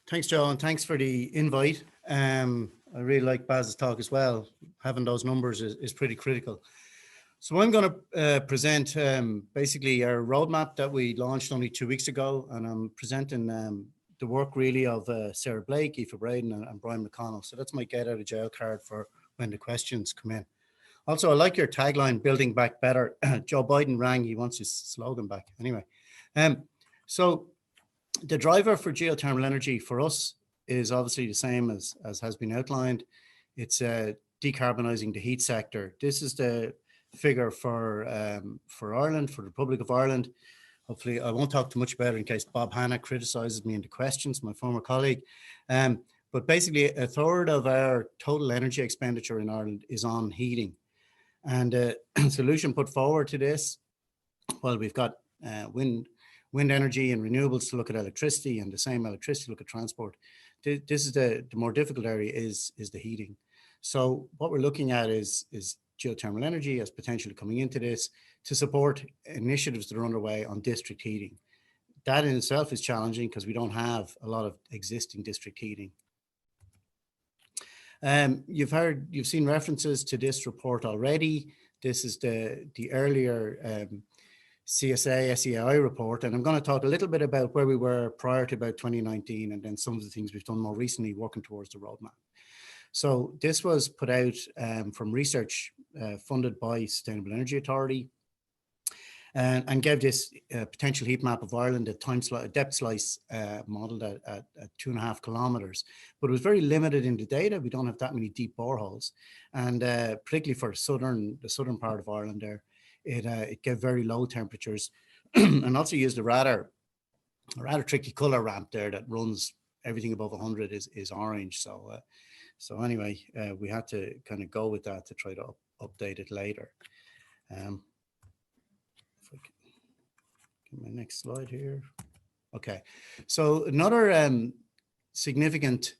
Thanks, Joe, and thanks for the invite. I really like Baz's talk as well. Having those numbers is pretty critical. So I'm going to present basically our roadmap that we launched only 2 weeks ago, and I'm presenting the work really of Sarah Blake, Aoife Braden, and Brian McConnell. So that's my get out of jail card for when the questions come in. Also, I like your tagline, building back better. Joe Biden rang, he wants his slogan back. Anyway, so the driver for geothermal energy for us is obviously the same as has been outlined. It's decarbonising the heat sector. This is the figure for Ireland, for the Republic of Ireland. Hopefully, I won't talk too much about it in case Bob Hanna criticises me in the questions, my former colleague. But basically, a third of our total energy expenditure in Ireland is on heating. And a solution put forward to this, well, we've got wind energy and renewables to look at electricity, and the same electricity to look at transport. This is the more difficult area is the heating. So what we're looking at is geothermal energy as potentially coming into this to support initiatives that are underway on district heating. That in itself is challenging because we don't have a lot of existing district heating. You've seen references to this report already. This is the earlier CSA, SECA report, and I'm going to talk a little bit about where we were prior to about 2019 and then some of the things we've done more recently working towards the roadmap. So this was put out from research funded by Sustainable Energy Authority and gave this potential heat map of Ireland a depth slice modelled at 2.5 kilometres. But it was very limited in the data. We don't have that many deep boreholes. And particularly for the southern part of Ireland there, it gave very low temperatures and also used a rather tricky colour ramp there that runs everything above 100 is orange. So anyway, we had to kind of go with that to try to update it later. If I can get my next slide here. Okay, so another significant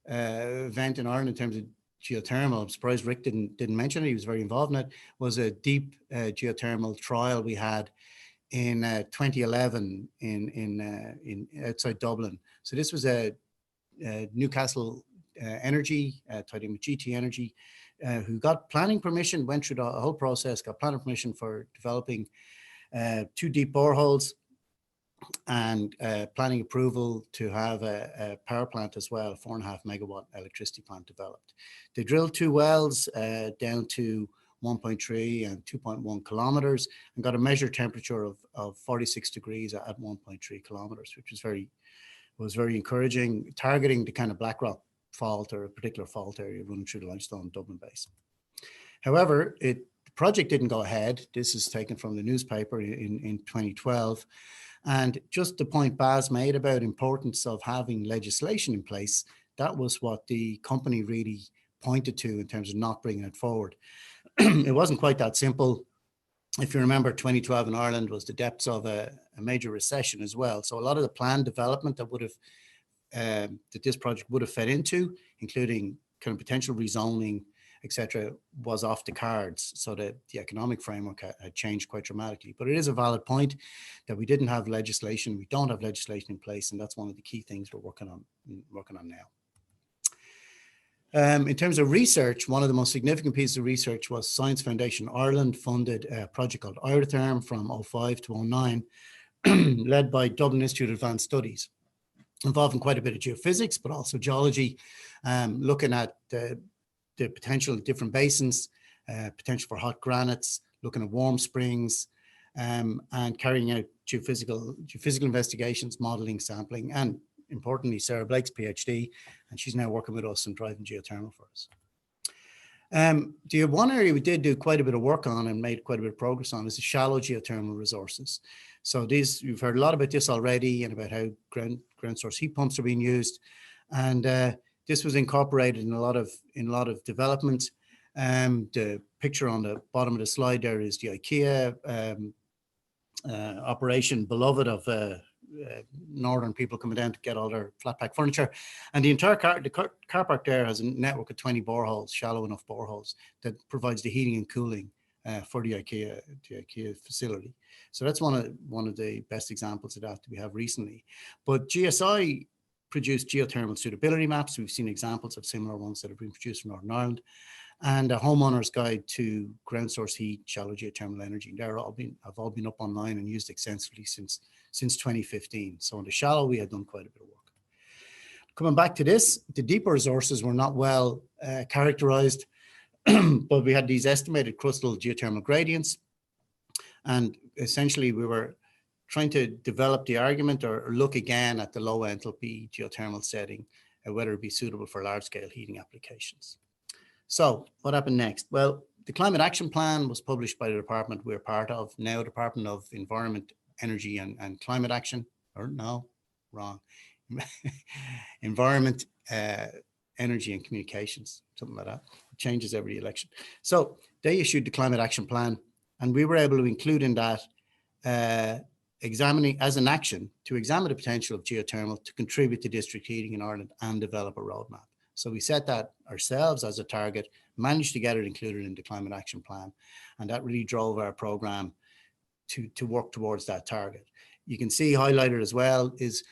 event in Ireland in terms of geothermal, I'm surprised Rick didn't mention it, he was very involved in it, was a deep geothermal trial we had in 2011 in outside Dublin. So this was a Newcastle Energy, tied in with GT Energy, who got planning permission, went through the whole process, got planning permission for developing 2 deep boreholes and planning approval to have a power plant as well, 4.5 megawatt electricity plant developed. They drilled 2 wells down to 1.3 and 2.1 kilometers and got a measured temperature of 46 degrees at 1.3 kilometers, which was very encouraging, targeting the kind of Blackrock fault or a particular fault area running through the limestone Dublin Basin. However, the project didn't go ahead. This is taken from the newspaper in 2012. And just the point Baz made about importance of having legislation in place, that was what the company really pointed to in terms of not bringing it forward. It wasn't quite that simple. If you remember, 2012 in Ireland was the depths of a major recession as well. So a lot of the planned development that would have that this project would have fed into, including kind of potential rezoning, etc., was off the cards. So that the economic framework had changed quite dramatically. But it is a valid point that we didn't have legislation. We don't have legislation in place, and that's one of the key things we're working on now. In terms of research, one of the most significant pieces of research was Science Foundation Ireland funded a project called Eurotherm from 2005 to 2009, led by Dublin Institute of Advanced Studies, involving quite a bit of geophysics, but also geology, looking at the potential of different basins, potential for hot granites, looking at warm springs, and carrying out geophysical investigations, modeling, sampling, and importantly, Sarah Blake's PhD, and she's now working with us and driving geothermal for us. The one area we did do quite a bit of work on and made quite a bit of progress on is the shallow geothermal resources. So you've heard a lot about this already and about how ground source heat pumps are being used, and this was incorporated in a lot of development. The picture on the bottom of the slide there is the IKEA operation, beloved of northern people coming down to get all their flat pack furniture, and the entire car park there has a network of 20 boreholes, shallow enough boreholes, that provides the heating and cooling for the IKEA facility. So that's one of the best examples of that we have recently. But GSI produced geothermal suitability maps. We've seen examples of similar ones that have been produced in Northern Ireland, and a homeowner's guide to ground source heat, shallow geothermal energy. They're have all been up online and used extensively since 2015. So in the shallow, we had done quite a bit of work. Coming back to this, the deeper resources were not well characterized, but we had these estimated crustal geothermal gradients. And essentially we were trying to develop the argument or look again at the low enthalpy geothermal setting, whether it be suitable for large scale heating applications. So what happened next? Well, the Climate Action Plan was published by the department we're part of now, Department of Environment, Energy and Climate Action, or no, wrong. Environment, Energy and Communications, something like that. It changes every election. So they issued the Climate Action Plan, and we were able to include in that examining as an action to examine the potential of geothermal to contribute to district heating in Ireland and develop a roadmap. So we set that ourselves as a target, managed to get it included in the Climate Action Plan, and that really drove our program to work towards that target. You can see highlighted as well is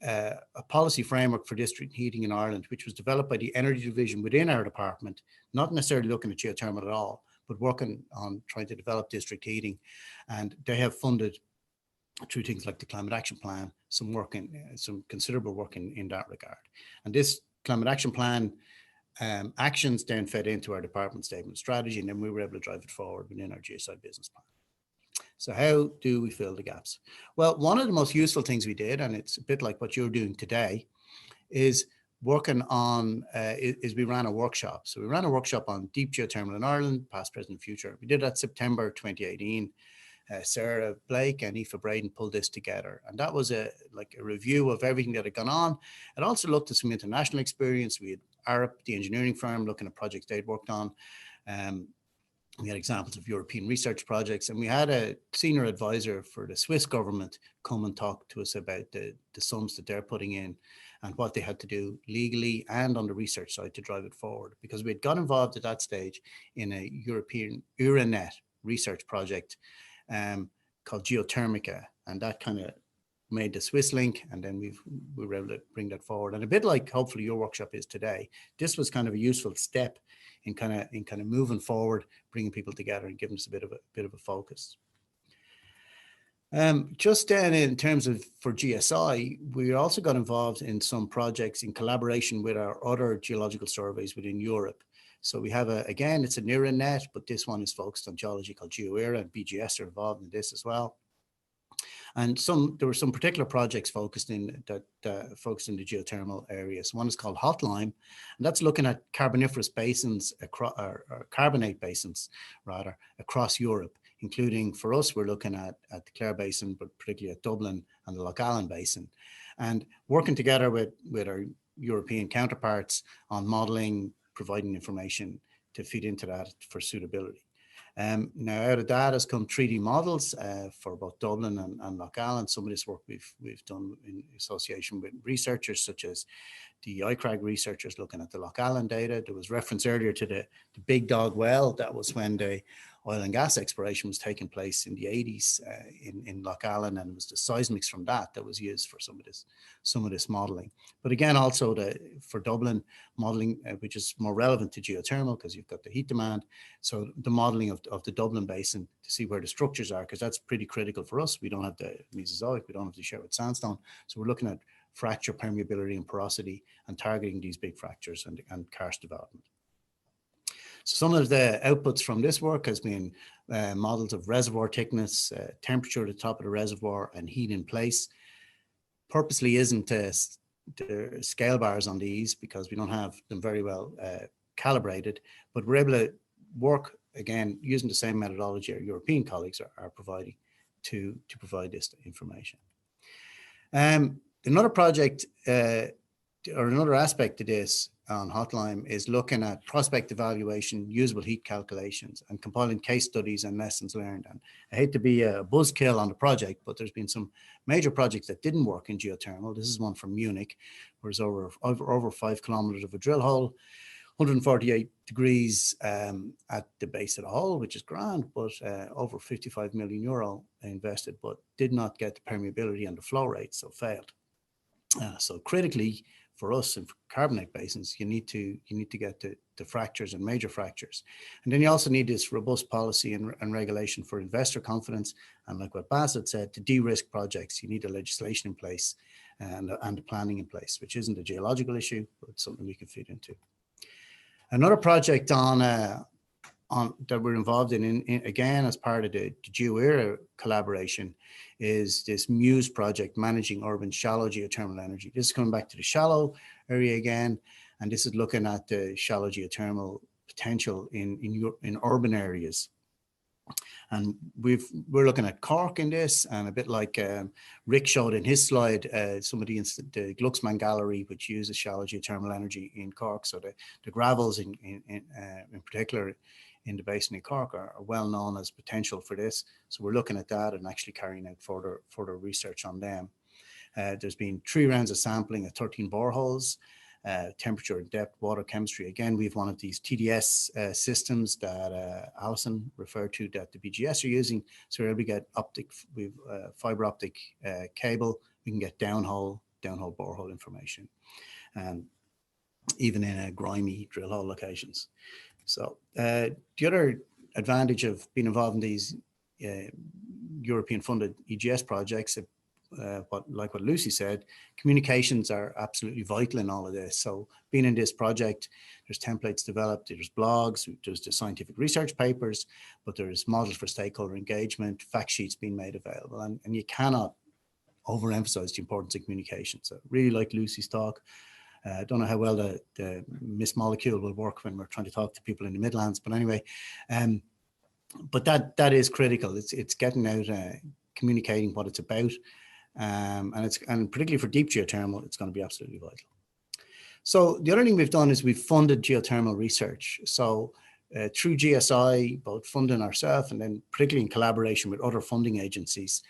a policy framework for district heating in Ireland, which was developed by the Energy Division within our department, not necessarily looking at geothermal at all, but working on trying to develop district heating. And they have funded, through things like the Climate Action Plan, some work some considerable work in that regard. And this Climate Action Plan actions then fed into our department statement strategy, and then we were able to drive it forward within our GSI business plan. So how do we fill the gaps? Well, one of the most useful things we did, and it's a bit like what you're doing today, is working on, is we ran a workshop. So we ran a workshop on deep geothermal in Ireland, past, present, future. We did that September 2018. Sarah Blake and Aoife Braden pulled this together, and that was a review of everything that had gone on. It also looked at some international experience. We had Arup, the engineering firm, looking at projects they'd worked on. We had examples of European research projects, and we had a senior advisor for the Swiss government come and talk to us about the sums that they're putting in and what they had to do legally and on the research side to drive it forward, because we had got involved at that stage in a European Euronet research project called Geothermica, and that kind of made the Swiss link, and then we were able to bring that forward. And a bit like hopefully your workshop is today, this was kind of a useful step in kind of moving forward, bringing people together and giving us a bit of a focus. Just then, in terms of for GSI, we also got involved in some projects in collaboration with our other geological surveys within Europe. So we have again, it's a NIRA-net, but this one is focused on Geological, GeoEra, and BGS are involved in this as well. And there were some particular projects focused in the geothermal areas. One is called Hotlime, and that's looking at carboniferous basins or carbonate basins rather across Europe, including for us, we're looking at the Clare Basin, but particularly at Dublin and the Loch Allen Basin, and working together with our European counterparts on modelling, providing information to feed into that for suitability. Now out of that has come 3D models for both Dublin and Loch Allen. Some of this work we've done in association with researchers such as the ICRAG researchers looking at the Loch Allen data. There was reference earlier to the Big Dog well. That was when the oil and gas exploration was taking place in the 80s in Loch Allen, and it was the seismics from that was used for some of this modelling. But again, also for Dublin modelling, which is more relevant to geothermal because you've got the heat demand. So the modelling of the Dublin Basin to see where the structures are, because that's pretty critical for us. We don't have the Mesozoic, we don't have the Sherwood sandstone. So we're looking at fracture permeability and porosity and targeting these big fractures and karst development. So some of the outputs from this work has been models of reservoir thickness, temperature at the top of the reservoir, and heat in place. Purposely isn't the scale bars on these because we don't have them very well calibrated, but we're able to work again using the same methodology our European colleagues are providing to provide this information. Another project or another aspect to this on Hotlime is looking at prospect evaluation, usable heat calculations, and compiling case studies and lessons learned. And I hate to be a buzzkill on the project, but there's been some major projects that didn't work in geothermal. This is one from Munich, where it's over 5 kilometers of a drill hole, 148 degrees at the base of the hole, which is grand, but over 55 million euro invested, but did not get the permeability and the flow rate, so failed. So critically for us in carbonate basins, you need to get the fractures and major fractures. And then you also need this robust policy and regulation for investor confidence. And like what Bassett said, to de-risk projects, you need the legislation in place and the planning in place, which isn't a geological issue, but it's something we can feed into. Another project on that we're involved in again as part of the GeoEra collaboration is this Muse project, managing urban shallow geothermal energy. This is coming back to the shallow area again, and this is looking at the shallow geothermal potential in urban areas. And we're looking at Cork in this, and a bit like Rick showed in his slide, some of the Glucksman Gallery, which uses shallow geothermal energy in Cork. So the gravels in particular in the basin in Cork are well known as potential for this. So we're looking at that and actually carrying out further research on them. There's been 3 rounds of sampling at 13 boreholes. Temperature and depth, water chemistry. Again, we have one of these TDS systems that Alison referred to that the BGS are using. So we're able to get fiber optic cable. We can get downhole borehole information, even in grimy drill hole locations. So the other advantage of being involved in these European funded EGS projects, like what Lucy said, communications are absolutely vital in all of this. So being in this project, there's templates developed, there's blogs, there's the scientific research papers, but there's models for stakeholder engagement, fact sheets being made available. And you cannot overemphasize the importance of communication. So really like Lucy's talk. I don't know how well the Miss Molecule will work when we're trying to talk to people in the Midlands, but anyway, but that is critical. It's getting out, communicating what it's about. And particularly for deep geothermal, it's going to be absolutely vital. So the other thing we've done is we've funded geothermal research. So through GSI, both funding ourselves and then particularly in collaboration with other funding agencies,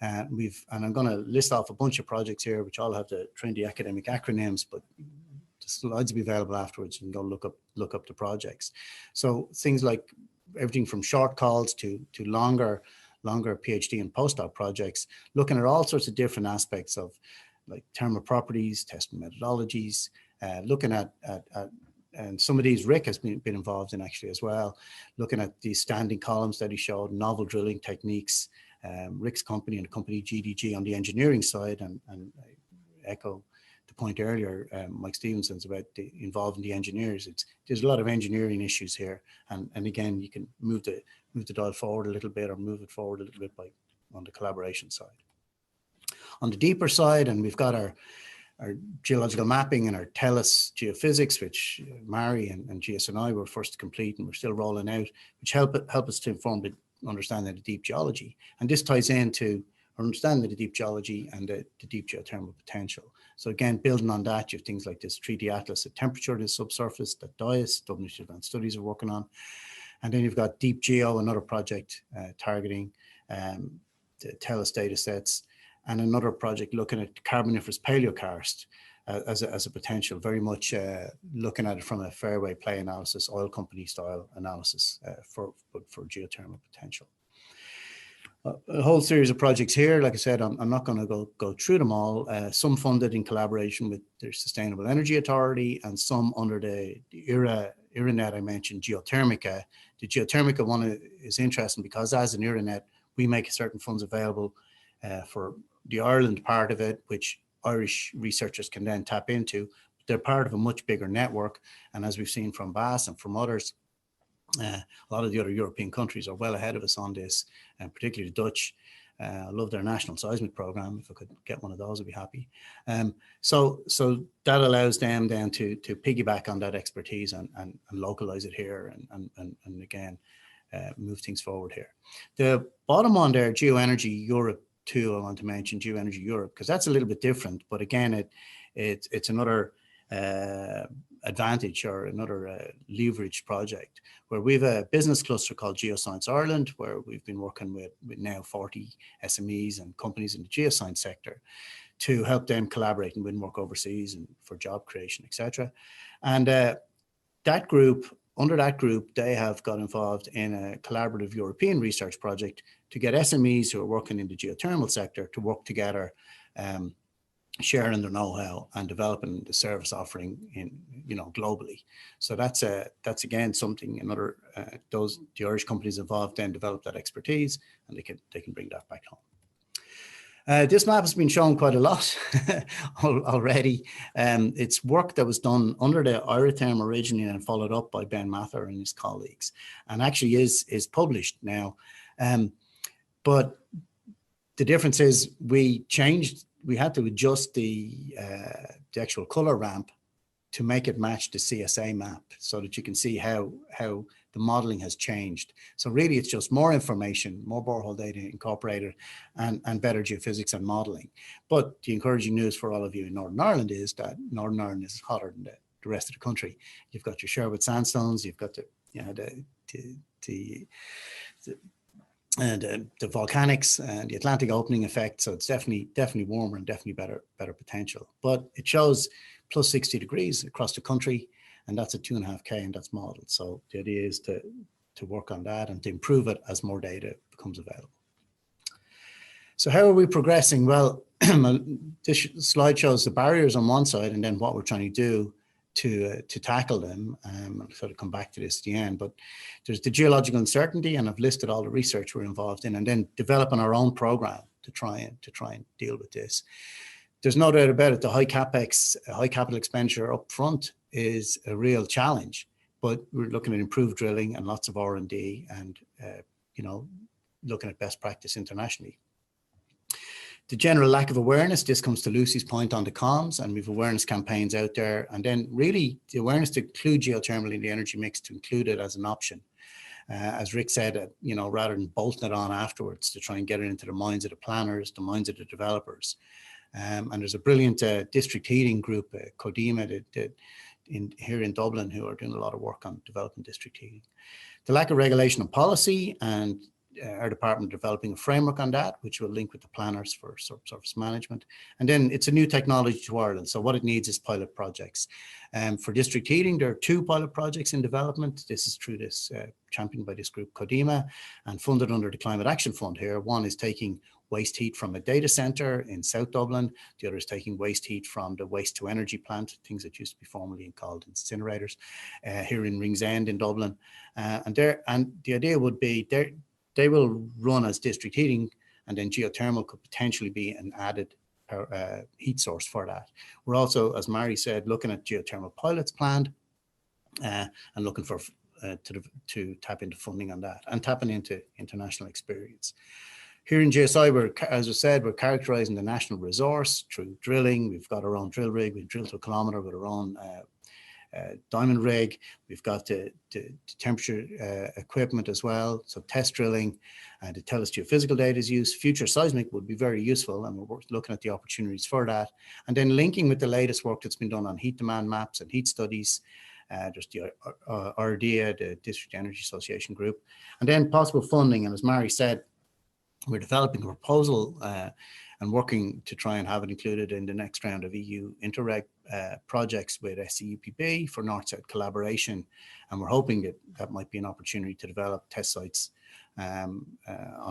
and I'm going to list off a bunch of projects here, which all have the trendy academic acronyms, but the slides will be available afterwards. You can go look up the projects. So things like everything from short calls to longer PhD and postdoc projects, looking at all sorts of different aspects of like thermal properties, testing methodologies, looking at and some of these Rick has been involved in actually as well, looking at these standing columns that he showed, novel drilling techniques, Rick's company and the company GDG on the engineering side, and I echo the point earlier, Mike Stevenson's about involving the engineers. There's a lot of engineering issues here, and again, you can move the dial forward a little bit or move it forward a little bit on the collaboration side. On the deeper side, and we've got our geological mapping and our TELUS geophysics, which Mari and GSNI were first to complete, and we're still rolling out, which help us to inform the understanding of the deep geology. And this ties into our understanding of the deep geology and the deep geothermal potential. So again, building on that, you have things like this 3D atlas of temperature to subsurface that DIAS, Dublin Advanced Studies, are working on. And then you've got Deep Geo, another project targeting the TELUS data sets, and another project looking at Carboniferous paleokarst as a potential, very much looking at it from a fairway play analysis, oil company style analysis for geothermal potential. A whole series of projects here. Like I said, I'm not going to go through them all. Some funded in collaboration with the Sustainable Energy Authority, and some under the IRANET I mentioned, Geothermica. The Geothermica one is interesting because as an IRANET, we make certain funds available for the Ireland part of it, which Irish researchers can then tap into. They're part of a much bigger network. And as we've seen from BAS and from others, a lot of the other European countries are well ahead of us on this, and particularly the Dutch. I love their national seismic program. If I could get one of those, I'd be happy. So that allows them then to piggyback on that expertise and localize it here and again, move things forward here. The bottom one there, Geoenergy Europe 2, I want to mention Geoenergy Europe, because that's a little bit different, but again, it's another advantage or another leverage project where we have a business cluster called Geoscience Ireland, where we've been working with now 40 SMEs and companies in the geoscience sector to help them collaborate and win work overseas and for job creation, etc. And under that group, they have got involved in a collaborative European research project to get SMEs who are working in the geothermal sector to work together sharing their know-how and developing the service offering in, globally. So that's again something another the Irish companies involved then develop that expertise, and they can bring that back home. This map has been shown quite a lot already. It's work that was done under the IRA term originally and followed up by Ben Mather and his colleagues, and actually is published now. But the difference is we had to adjust the actual color ramp to make it match the CSA map, so that you can see how the modeling has changed. So really it's just more information, more borehole data incorporated, and better geophysics and modeling. But the encouraging news for all of you in Northern Ireland is that Northern Ireland is hotter than the rest of the country. You've got your Sherwood sandstones, you've got the volcanics and the Atlantic opening effect. So it's definitely warmer and definitely better potential. But it shows plus 60 degrees across the country, and that's at 2.5K, and that's modeled. So the idea is to work on that and to improve it as more data becomes available. So how are we progressing? Well, this slide shows the barriers on one side and then what we're trying to do to tackle them. I'll sort of come back to this at the end, but there's the geological uncertainty, and I've listed all the research we're involved in, and then developing our own program to try and deal with this. There's no doubt about it, the high capital expenditure up front is a real challenge, but we're looking at improved drilling and lots of R&D and, looking at best practice internationally. The general lack of awareness, this comes to Lucy's point on the comms, and we've awareness campaigns out there. And then really the awareness to include geothermal in the energy mix, to include it as an option. As Rick said, rather than bolting it on afterwards, to try and get it into the minds of the planners, the minds of the developers. And there's a brilliant district heating group, CODEMA, here in Dublin, who are doing a lot of work on developing district heating. The lack of regulation and policy, and our department developing a framework on that, which will link with the planners for subsurface management. And then it's a new technology to Ireland. So what it needs is pilot projects. For district heating, there are 2 pilot projects in development. This is through this, championed by this group, CODEMA, and funded under the Climate Action Fund here. One is taking waste heat from a data center in South Dublin. The other is taking waste heat from the waste to energy plant, things that used to be formerly called incinerators, here in Ringsend in Dublin. And the idea would be they will run as district heating, and then geothermal could potentially be an added heat source for that. We're also, as Mary said, looking at geothermal pilots planned, and looking for to tap into funding on that and tapping into international experience. Here in GSI, as I said, we're characterizing the national resource through drilling. We've got our own drill rig. We drill to a kilometre with our own diamond rig. We've got the temperature equipment as well. So test drilling to tell us geophysical data is used. Future seismic would be very useful, and we're looking at the opportunities for that. And then linking with the latest work that's been done on heat demand maps and heat studies. There's the RDA, the District Energy Association group, and then possible funding. And as Mary said, we're developing a proposal and working to try and have it included in the next round of EU Interreg projects with SEUPB for North-South collaboration. And we're hoping that might be an opportunity to develop test sites on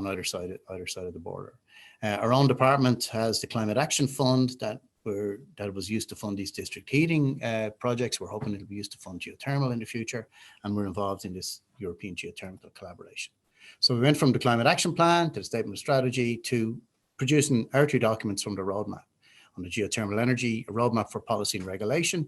either side of the border. Our own department has the Climate Action Fund that was used to fund these district heating projects. We're hoping it'll be used to fund geothermal in the future, and we're involved in this European geothermal collaboration. So we went from the Climate Action Plan to the Statement of Strategy to producing our 2 documents from the roadmap on the geothermal energy, a roadmap for policy and regulation,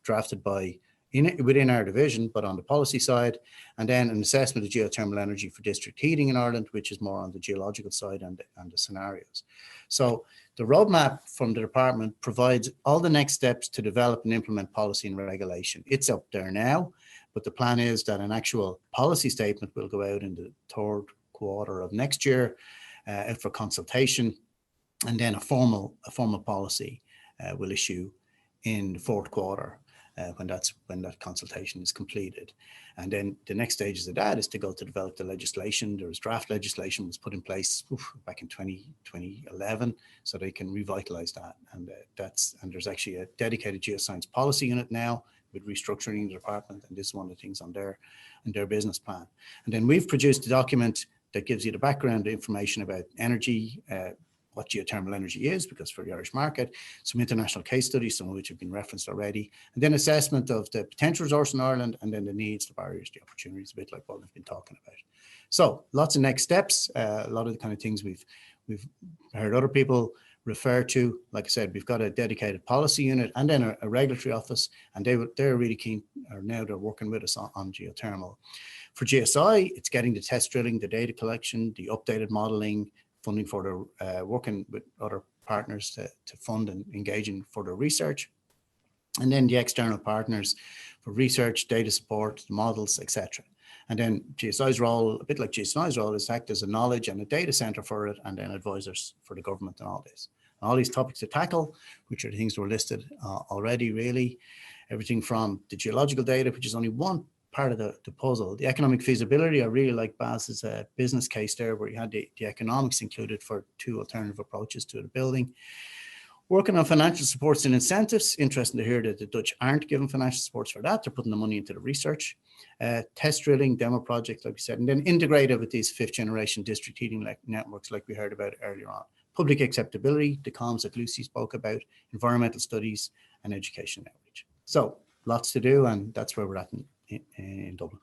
drafted within our division, but on the policy side, and then an assessment of geothermal energy for district heating in Ireland, which is more on the geological side and the scenarios. So the roadmap from the department provides all the next steps to develop and implement policy and regulation. It's up there now, but the plan is that an actual policy statement will go out in the 3rd quarter of next year for consultation, and then a formal policy will issue in the 4th quarter when that consultation is completed. And then the next stages of that is to go to develop the legislation. There was draft legislation was put in place back in 2011, so they can revitalize that. And there's actually a dedicated geoscience policy unit now with restructuring the department, and this is one of the things on their business plan. And then we've produced a document that gives you the background information about energy, what geothermal energy is, because for the Irish market, some international case studies, some of which have been referenced already, and then assessment of the potential resource in Ireland, and then the needs, the barriers, the opportunities, a bit like what we've been talking about. So lots of next steps, a lot of the kind of things we've heard other people refer to. Like I said, we've got a dedicated policy unit and then a regulatory office, and they're really keen, or now they're working with us on geothermal. For GSI, it's getting the test drilling, the data collection, the updated modeling, funding for the working with other partners to fund and engage in further research, and then the external partners for research, data support, the models, etc. And then GSI's role, a bit like GSNI's role, is to act as a knowledge and a data center for it, and then advisors for the government and all this. And all these topics to tackle, which are the things that were listed already, really. Everything from the geological data, which is only one part of the puzzle. The economic feasibility, I really like Bas's business case there, where you had the economics included for 2 alternative approaches to the building. Working on financial supports and incentives. Interesting to hear that the Dutch aren't giving financial supports for that. They're putting the money into the research. Test drilling, demo projects, like we said, and then integrated with these 5th generation district heating networks, like we heard about earlier on. Public acceptability, the comms that Lucy spoke about, environmental studies, and education outreach. So lots to do, and that's where we're at in Dublin.